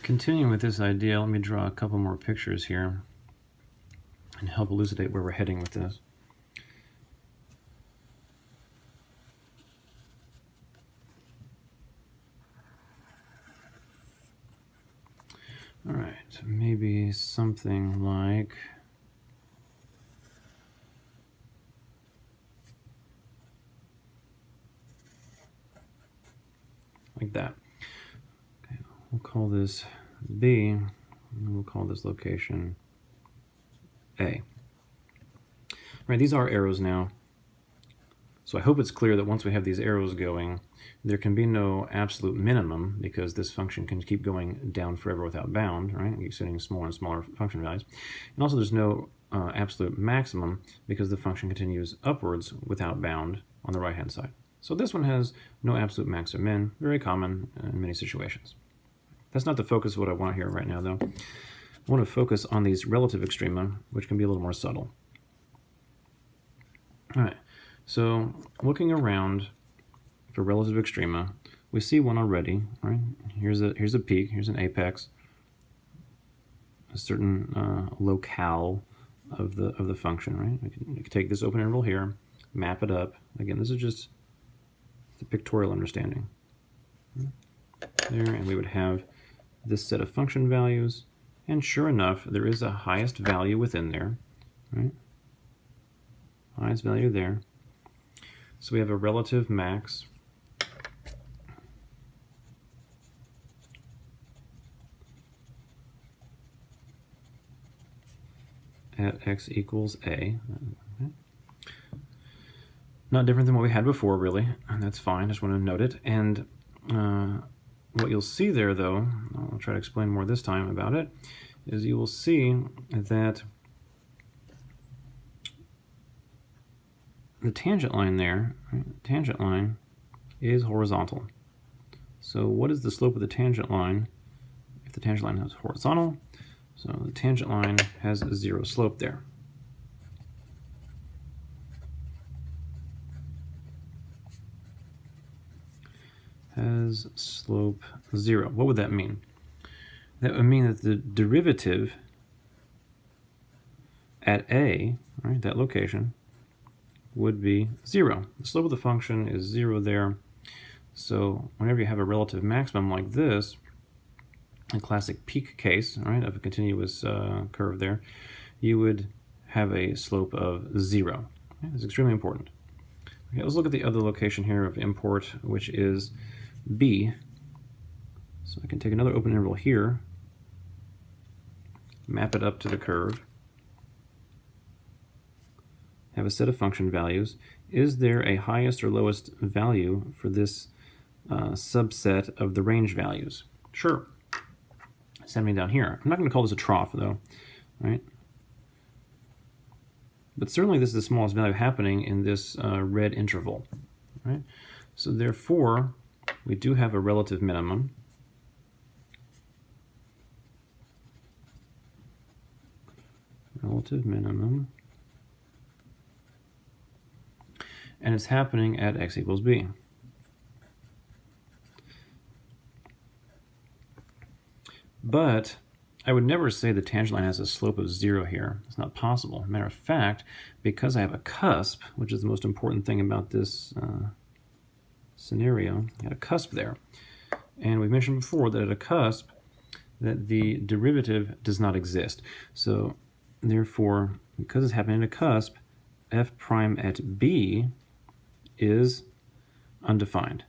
Continuing with this idea, let me draw a couple more pictures here and help elucidate where we're heading with this. All right, maybe something like that. Okay, we'll call this B, and we'll call this location A. Right, these are arrows now. So I hope it's clear that once we have these arrows going, there can be no absolute minimum because this function can keep going down forever without bound, right? Keep setting smaller and smaller function values. And also there's no absolute maximum because the function continues upwards without bound on the right-hand side. So this one has no absolute max or min, very common in many situations. That's not the focus of what I want here right now, though. I want to focus on these relative extrema, which can be a little more subtle. All right. So looking around for relative extrema, we see one already, right? Here's a peak, here's an apex, a certain locale of the function, right? We can take this open interval here, map it up. Again, this is just the pictorial understanding. There, and we would have this set of function values, and sure enough, there is a highest value within there, right? Highest value there. So we have a relative max at x equals a. Okay. Not different than what we had before, really, and that's fine. Just want to note it. And what you'll see there, though, I'll try to explain more this time about it, is you will see that the tangent line there, right, the tangent line is horizontal. So what is the slope of the tangent line if the tangent line is horizontal? So the tangent line has a zero slope there. Has slope 0. What would that mean? That would mean that the derivative at A, right, that location, would be 0. The slope of the function is 0 there. So whenever you have a relative maximum like this, a classic peak case, right, of a continuous curve there, you would have a slope of 0. Okay, that's extremely important. Okay, let's look at the other location here of import, which is B. So I can take another open interval here, map it up to the curve, have a set of function values. Is there a highest or lowest value for this subset of the range values? Sure. Send me down here. I'm not going to call this a trough, though, right? But certainly this is the smallest value happening in this red interval, right? So therefore, we do have a relative minimum. Relative minimum. And it's happening at x equals b. But I would never say the tangent line has a slope of 0 here. It's not possible. Matter of fact, because I have a cusp, which is the most important thing about this scenario, I had a cusp there. And we mentioned before that at a cusp, that the derivative does not exist. So therefore, because it's happening at a cusp, f prime at b is undefined.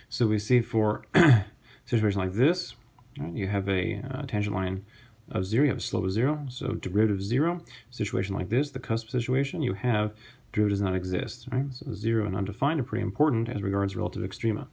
So we see for a situation like this, right, you have a tangent line of 0, you have a slope of 0, so derivative 0. Situation like this, the cusp situation, you have derivative does not exist. Right? So 0 and undefined are pretty important as regards relative extrema.